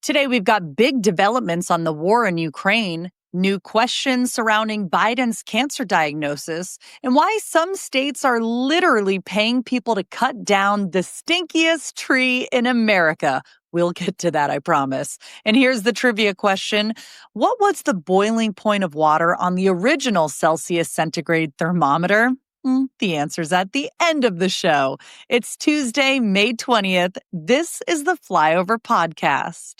Today, we've got big developments on the war in Ukraine, new questions surrounding Biden's cancer diagnosis, and why some states are literally paying people to cut down the stinkiest tree in America. We'll get to that, I promise. And here's the trivia question. What was the boiling point of water on the original Celsius centigrade thermometer? The answer's at the end of the show. It's Tuesday, May 20th. This is the Flyover Podcast.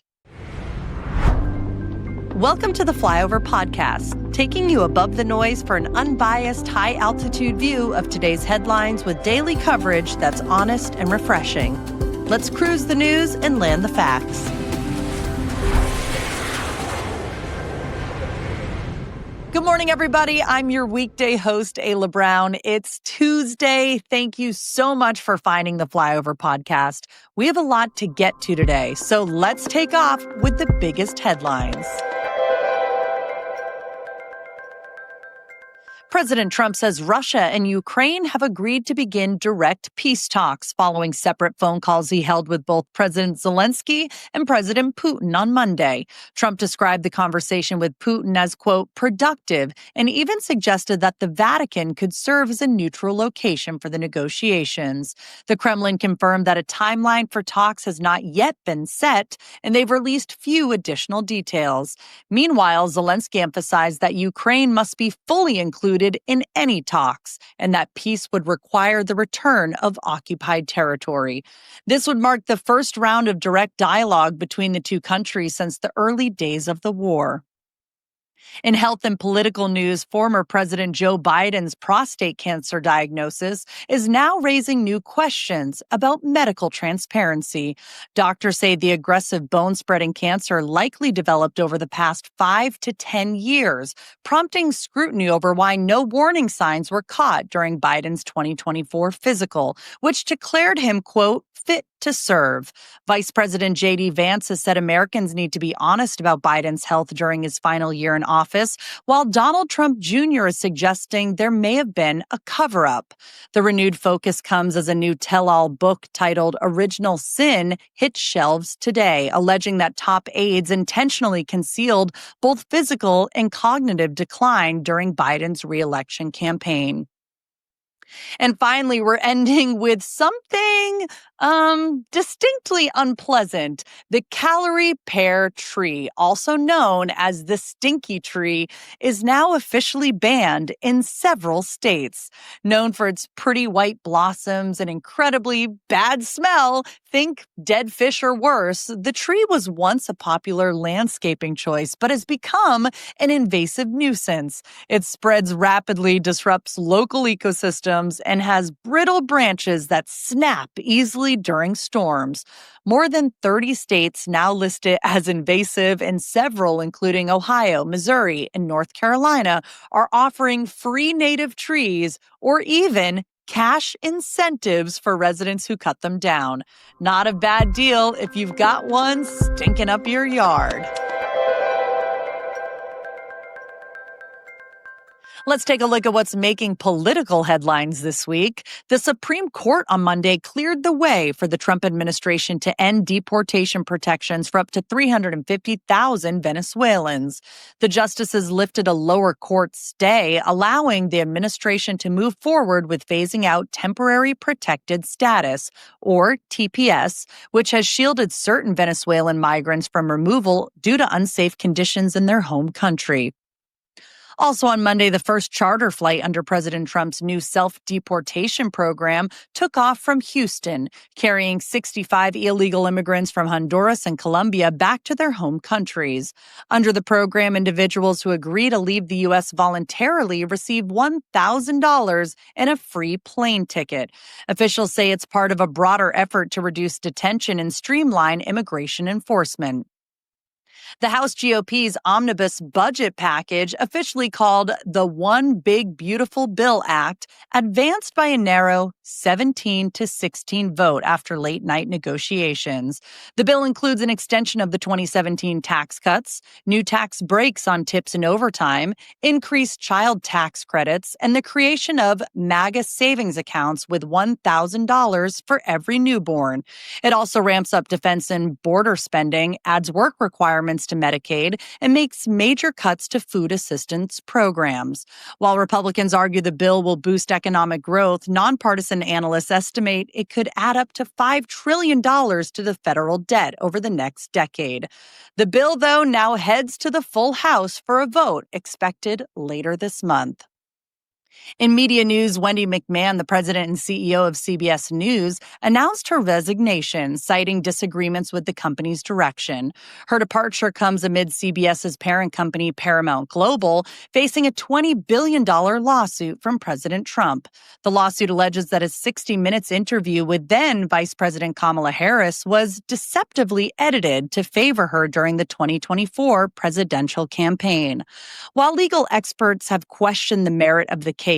Welcome to the Flyover Podcast, taking you above the noise for an unbiased, high-altitude view of today's headlines with daily coverage that's honest and refreshing. Let's cruise the news and land the facts. Good morning, everybody. I'm your weekday host, Ayla Brown. It's Tuesday. Thank you so much for finding the Flyover Podcast. We have a lot to get to today, so let's take off with the biggest headlines. President Trump says Russia and Ukraine have agreed to begin direct peace talks following separate phone calls he held with both President Zelensky and President Putin on Monday. Trump described the conversation with Putin as, quote, productive, and even suggested that the Vatican could serve as a neutral location for the negotiations. The Kremlin confirmed that a timeline for talks has not yet been set, and they've released few additional details. Meanwhile, Zelensky emphasized that Ukraine must be fully included in any talks, and that peace would require the return of occupied territory. This would mark the first round of direct dialogue between the two countries since the early days of the war. In health and political news, former President Joe Biden's prostate cancer diagnosis is now raising new questions about medical transparency. Doctors say the aggressive bone-spreading cancer likely developed over the past 5 to 10 years, prompting scrutiny over why no warning signs were caught during Biden's 2024 physical, which declared him, quote, fit to serve. Vice President J.D. Vance has said Americans need to be honest about Biden's health during his final year in office, while Donald Trump Jr. is suggesting there may have been a cover-up. The renewed focus comes as a new tell-all book titled Original Sin hit shelves today, alleging that top aides intentionally concealed both physical and cognitive decline during Biden's re-election campaign. And finally, we're ending with something distinctly unpleasant. The calorie pear tree, also known as the stinky tree, is now officially banned in several states. Known for its pretty white blossoms and incredibly bad smell, think dead fish or worse, the tree was once a popular landscaping choice, but has become an invasive nuisance. It spreads rapidly, disrupts local ecosystems, and has brittle branches that snap easily during storms. More than 30 states now list it as invasive, and several, including Ohio, Missouri, and North Carolina, are offering free native trees or even cash incentives for residents who cut them down. Not a bad deal if you've got one stinking up your yard. Let's take a look at what's making political headlines this week. The Supreme Court on Monday cleared the way for the Trump administration to end deportation protections for up to 350,000 Venezuelans. The justices lifted a lower court stay, allowing the administration to move forward with phasing out temporary protected status, or TPS, which has shielded certain Venezuelan migrants from removal due to unsafe conditions in their home country. Also on Monday, the first charter flight under President Trump's new self-deportation program took off from Houston, carrying 65 illegal immigrants from Honduras and Colombia back to their home countries. Under the program, individuals who agree to leave the U.S. voluntarily receive $1,000 and a free plane ticket. Officials say it's part of a broader effort to reduce detention and streamline immigration enforcement. The House GOP's omnibus budget package, officially called the One Big Beautiful Bill Act, advanced by a narrow 17-16 vote after late-night negotiations. The bill includes an extension of the 2017 tax cuts, new tax breaks on tips and overtime, increased child tax credits, and the creation of MAGA savings accounts with $1,000 for every newborn. It also ramps up defense and border spending, adds work requirements to Medicaid, and makes major cuts to food assistance programs. While Republicans argue the bill will boost economic growth, nonpartisan analysts estimate it could add up to $5 trillion to the federal debt over the next decade. The bill, though, now heads to the full House for a vote expected later this month. In media news, Wendy McMahon, the president and CEO of CBS News, announced her resignation, citing disagreements with the company's direction. Her departure comes amid CBS's parent company, Paramount Global, facing a $20 billion lawsuit from President Trump. The lawsuit alleges that a 60 Minutes interview with then Vice President Kamala Harris was deceptively edited to favor her during the 2024 presidential campaign. While legal experts have questioned the merit of the case,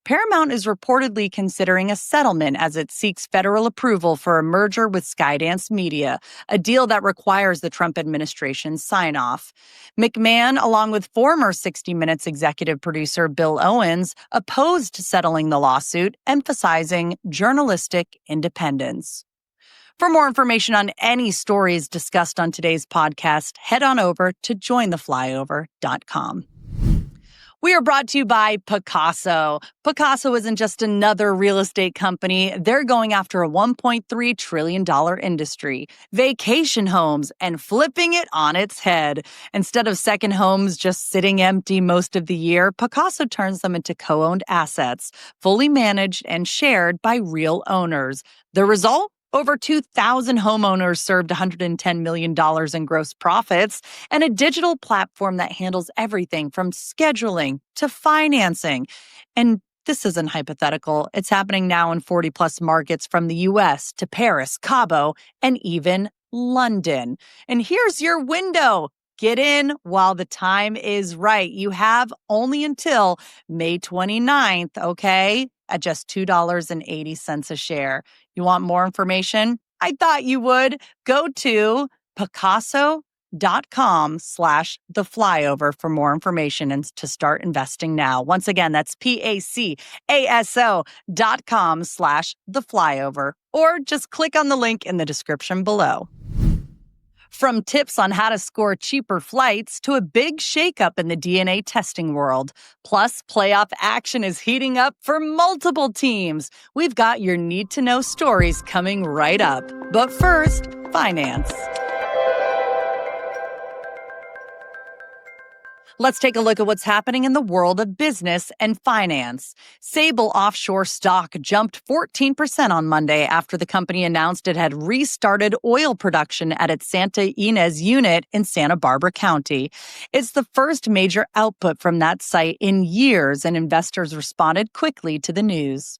Paramount is reportedly considering a settlement as it seeks federal approval for a merger with Skydance Media, a deal that requires the Trump administration's sign-off. McMahon, along with former 60 Minutes executive producer Bill Owens, opposed settling the lawsuit, emphasizing journalistic independence. For more information on any stories discussed on today's podcast, head on over to jointheflyover.com. We are brought to you by Picasso. Picasso isn't just another real estate company. They're going after a $1.3 trillion industry, vacation homes, and flipping it on its head. Instead of second homes just sitting empty most of the year, Picasso turns them into co-owned assets, fully managed and shared by real owners. The result? Over 2,000 homeowners served $110 million in gross profits, and a digital platform that handles everything from scheduling to financing. And this isn't hypothetical. It's happening now in 40-plus markets from the U.S. to Paris, Cabo, and even London. And here's your window. Get in while the time is right. You have only until May 29th, okay? At just $2.80 a share. You want more information? I thought you would. Go to Picasso.com/theflyover for more information and to start investing now. Once again, that's PACASO.com/theflyover, or just click on the link in the description below. From tips on how to score cheaper flights to a big shakeup in the DNA testing world. Plus, playoff action is heating up for multiple teams. We've got your need-to-know stories coming right up. But first, finance. Let's take a look at what's happening in the world of business and finance. Sable Offshore stock jumped 14% on Monday after the company announced it had restarted oil production at its Santa Ynez unit in Santa Barbara County. It's the first major output from that site in years, and investors responded quickly to the news.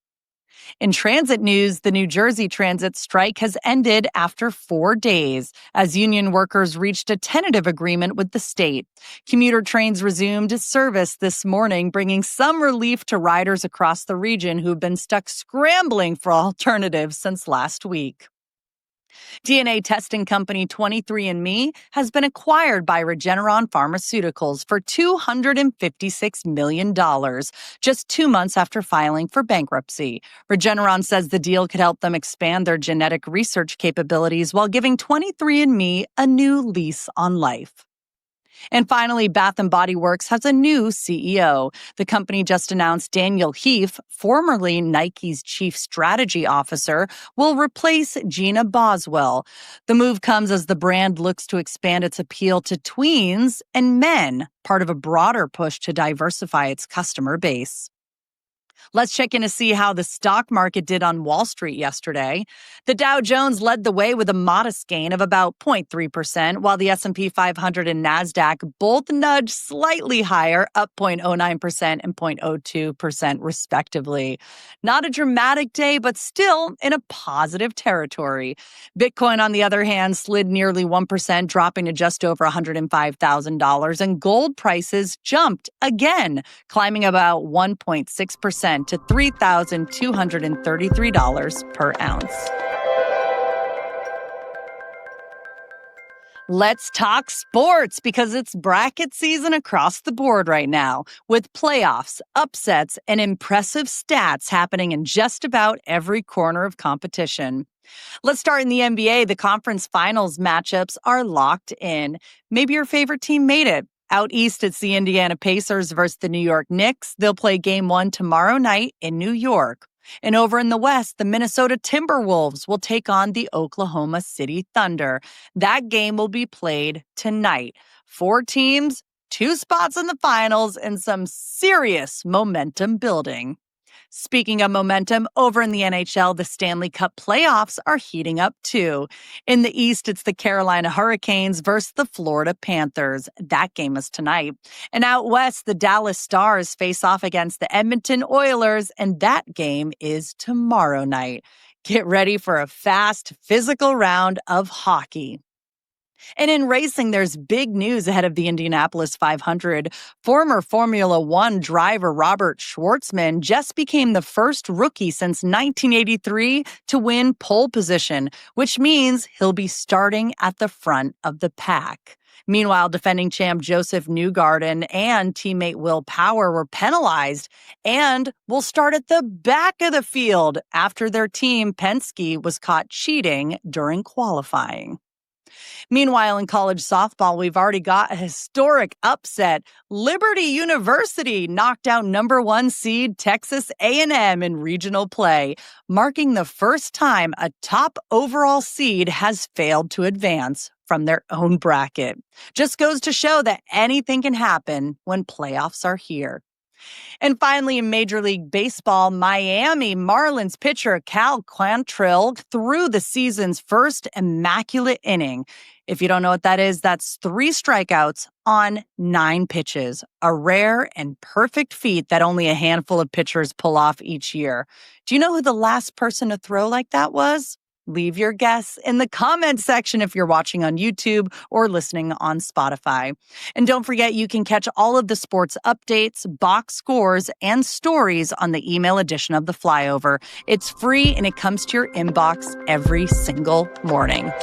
In transit news, the New Jersey Transit strike has ended after 4 days as union workers reached a tentative agreement with the state. Commuter trains resumed service this morning, bringing some relief to riders across the region who've been stuck scrambling for alternatives since last week. DNA testing company 23andMe has been acquired by Regeneron Pharmaceuticals for $256 million, just 2 months after filing for bankruptcy. Regeneron says the deal could help them expand their genetic research capabilities while giving 23andMe a new lease on life. And finally, Bath & Body Works has a new CEO. The company just announced Daniel Heath, formerly Nike's chief strategy officer, will replace Gina Boswell. The move comes as the brand looks to expand its appeal to tweens and men, part of a broader push to diversify its customer base. Let's check in to see how the stock market did on Wall Street yesterday. The Dow Jones led the way with a modest gain of about 0.3%, while the S&P 500 and NASDAQ both nudged slightly higher, up 0.09% and 0.02% respectively. Not a dramatic day, but still in a positive territory. Bitcoin, on the other hand, slid nearly 1%, dropping to just over $105,000, and gold prices jumped again, climbing about 1.6% 10% to $3,233 per ounce. Let's talk sports because it's bracket season across the board right now, with playoffs, upsets, and impressive stats happening in just about every corner of competition. Let's start in the NBA. The conference finals matchups are locked in. Maybe your favorite team made it. Out east, it's the Indiana Pacers versus the New York Knicks. They'll play game 1 tomorrow night in New York. And over in the West, the Minnesota Timberwolves will take on the Oklahoma City Thunder. That game will be played tonight. 4 teams, 2 spots in the finals, and some serious momentum building. Speaking of momentum, over in the NHL, the Stanley Cup playoffs are heating up too. In the East, it's the Carolina Hurricanes versus the Florida Panthers. That game is tonight. And out West, the Dallas Stars face off against the Edmonton Oilers, and that game is tomorrow night. Get ready for a fast, physical round of hockey. And in racing, there's big news ahead of the Indianapolis 500. Former Formula One driver Robert Schwartzman just became the first rookie since 1983 to win pole position, which means he'll be starting at the front of the pack. Meanwhile, defending champ Joseph Newgarden and teammate Will Power were penalized and will start at the back of the field after their team, Penske, was caught cheating during qualifying. Meanwhile, in college softball, we've already got a historic upset. Liberty University knocked out number 1 seed Texas A&M in regional play, marking the first time a top overall seed has failed to advance from their own bracket. Just goes to show that anything can happen when playoffs are here. And finally, in Major League Baseball, Miami Marlins pitcher Cal Quantrill threw the season's first immaculate inning. If you don't know what that is, that's 3 strikeouts on 9 pitches, a rare and perfect feat that only a handful of pitchers pull off each year. Do you know who the last person to throw like that was? Leave your guess in the comment section if you're watching on YouTube or listening on Spotify. And don't forget, you can catch all of the sports updates, box scores, and stories on the email edition of the Flyover. It's free and it comes to your inbox every single morning.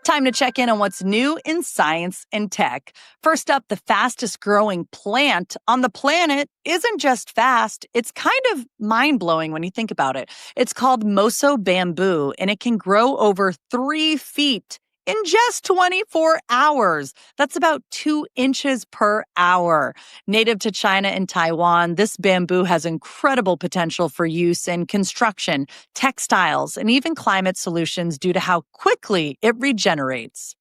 Time to check in on what's new in science and tech. First up, the fastest growing plant on the planet isn't just fast, it's kind of mind-blowing when you think about it. It's called Moso bamboo, and it can grow over 3 feet in just 24 hours. That's about 2 inches per hour. Native to China and Taiwan, this bamboo has incredible potential for use in construction, textiles, and even climate solutions due to how quickly it regenerates.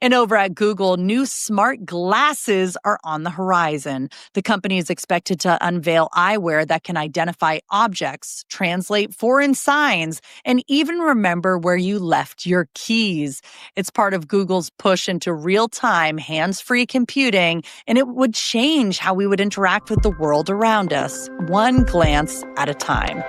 And over at Google, new smart glasses are on the horizon. The company is expected to unveil eyewear that can identify objects, translate foreign signs, and even remember where you left your keys. It's part of Google's push into real-time, hands-free computing, and it would change how we would interact with the world around us, one glance at a time.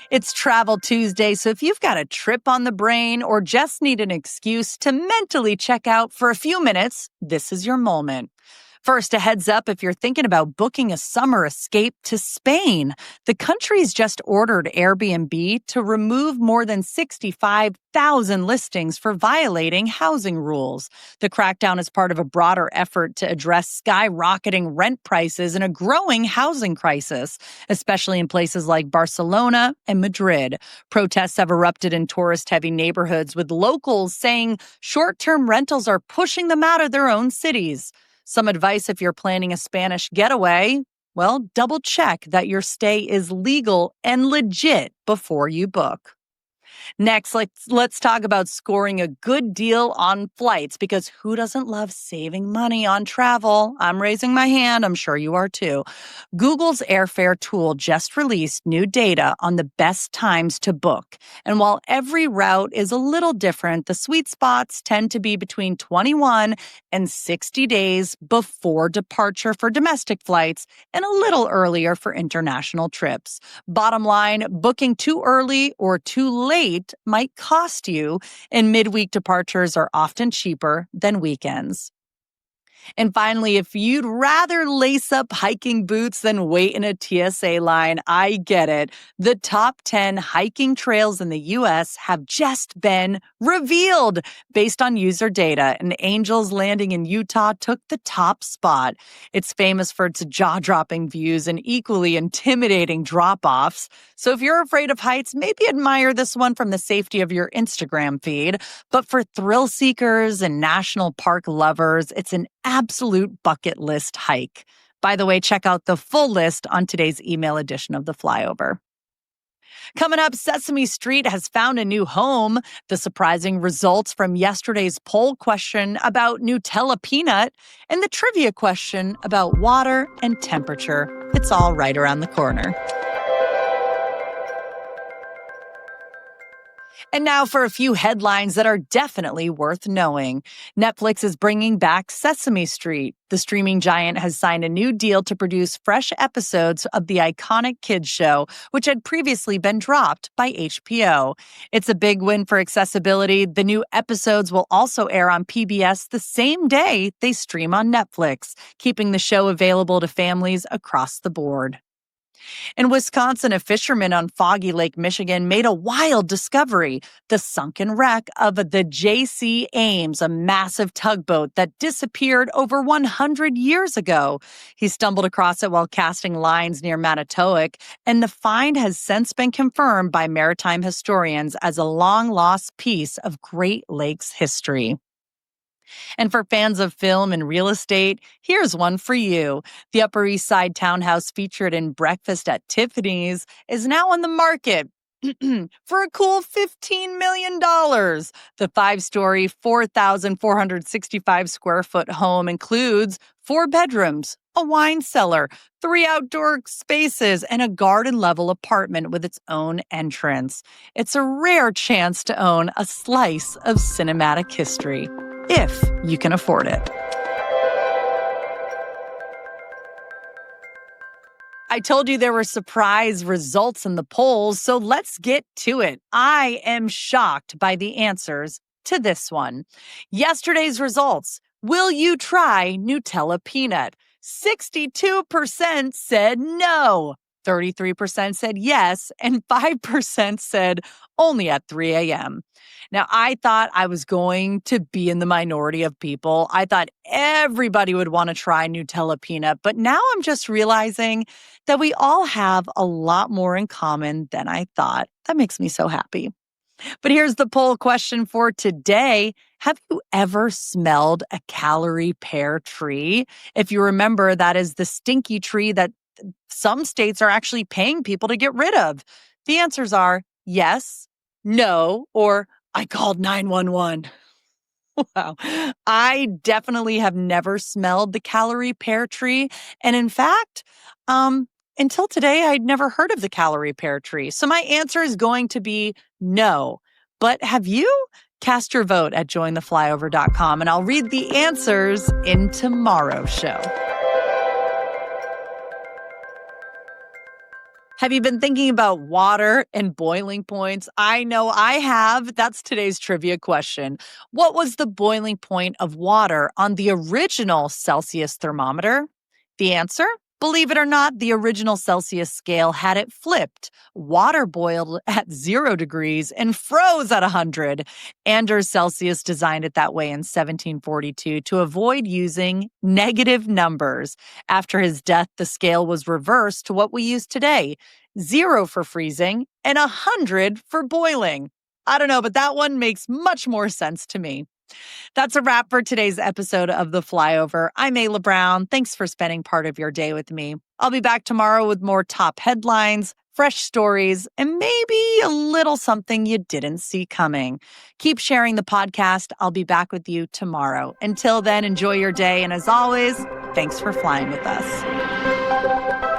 It's Travel Tuesday, so if you've got a trip on the brain or just need an excuse to mentally check out for a few minutes, this is your moment. First, a heads up if you're thinking about booking a summer escape to Spain. The country's just ordered Airbnb to remove more than 65,000 listings for violating housing rules. The crackdown is part of a broader effort to address skyrocketing rent prices and a growing housing crisis, especially in places like Barcelona and Madrid. Protests have erupted in tourist-heavy neighborhoods, with locals saying short-term rentals are pushing them out of their own cities. Some advice if you're planning a Spanish getaway: well, double check that your stay is legal and legit before you book. Next, let's talk about scoring a good deal on flights, because who doesn't love saving money on travel? I'm raising my hand. I'm sure you are too. Google's airfare tool just released new data on the best times to book. And while every route is a little different, the sweet spots tend to be between 21 and 60 days before departure for domestic flights and a little earlier for international trips. Bottom line, booking too early or too late rate might cost you, and midweek departures are often cheaper than weekends. And finally, if you'd rather lace up hiking boots than wait in a TSA line, I get it. The top 10 hiking trails in the U.S. have just been revealed based on user data, and Angels Landing in Utah took the top spot. It's famous for its jaw-dropping views and equally intimidating drop-offs. So if you're afraid of heights, maybe admire this one from the safety of your Instagram feed. But for thrill seekers and national park lovers, it's an absolute bucket list hike. By the way, check out the full list on today's email edition of the Flyover. Coming up, Sesame Street has found a new home. The surprising results from yesterday's poll question about Nutella peanut and the trivia question about water and temperature. It's all right around the corner. And now for a few headlines that are definitely worth knowing. Netflix is bringing back Sesame Street. The streaming giant has signed a new deal to produce fresh episodes of the iconic kids show, which had previously been dropped by HBO. It's a big win for accessibility. The new episodes will also air on PBS the same day they stream on Netflix, keeping the show available to families across the board. In Wisconsin, a fisherman on Foggy Lake, Michigan, made a wild discovery: the sunken wreck of the J.C. Ames, a massive tugboat that disappeared over 100 years ago. He stumbled across it while casting lines near Manitowoc, and the find has since been confirmed by maritime historians as a long-lost piece of Great Lakes history. And for fans of film and real estate, here's one for you. The Upper East Side townhouse featured in Breakfast at Tiffany's is now on the market for a cool $15 million. The 5-story, 4,465 square foot home includes 4 bedrooms, a wine cellar, 3 outdoor spaces, and a garden-level apartment with its own entrance. It's a rare chance to own a slice of cinematic history, if you can afford it. I told you there were surprise results in the polls, so let's get to it. I am shocked by the answers to this one. Yesterday's results: will you try Nutella peanut? 62% said no. 33% said yes, and 5% said only at 3 a.m. Now, I thought I was going to be in the minority of people. I thought everybody would want to try Nutella peanut, but now I'm just realizing that we all have a lot more in common than I thought. That makes me so happy. But here's the poll question for today. Have you ever smelled a calorie pear tree? If you remember, that is the stinky tree that some states are actually paying people to get rid of. The answers are yes, no, or I called 911. Wow. I definitely have never smelled the calorie pear tree. And in fact, until today, I'd never heard of the calorie pear tree. So my answer is going to be no. But have you? Cast your vote at jointheflyover.com, and I'll read the answers in tomorrow's show. Have you been thinking about water and boiling points? I know I have. That's today's trivia question. What was the boiling point of water on the original Celsius thermometer? The answer? Believe it or not, the original Celsius scale had it flipped. Water boiled at 0 degrees and froze at 100. Anders Celsius designed it that way in 1742 to avoid using negative numbers. After his death, the scale was reversed to what we use today: 0 for freezing and 100 for boiling. I don't know, but that one makes much more sense to me. That's a wrap for today's episode of The Flyover. I'm Ayla Brown. Thanks for spending part of your day with me. I'll be back tomorrow with more top headlines, fresh stories, and maybe a little something you didn't see coming. Keep sharing the podcast. I'll be back with you tomorrow. Until then, enjoy your day. And as always, thanks for flying with us.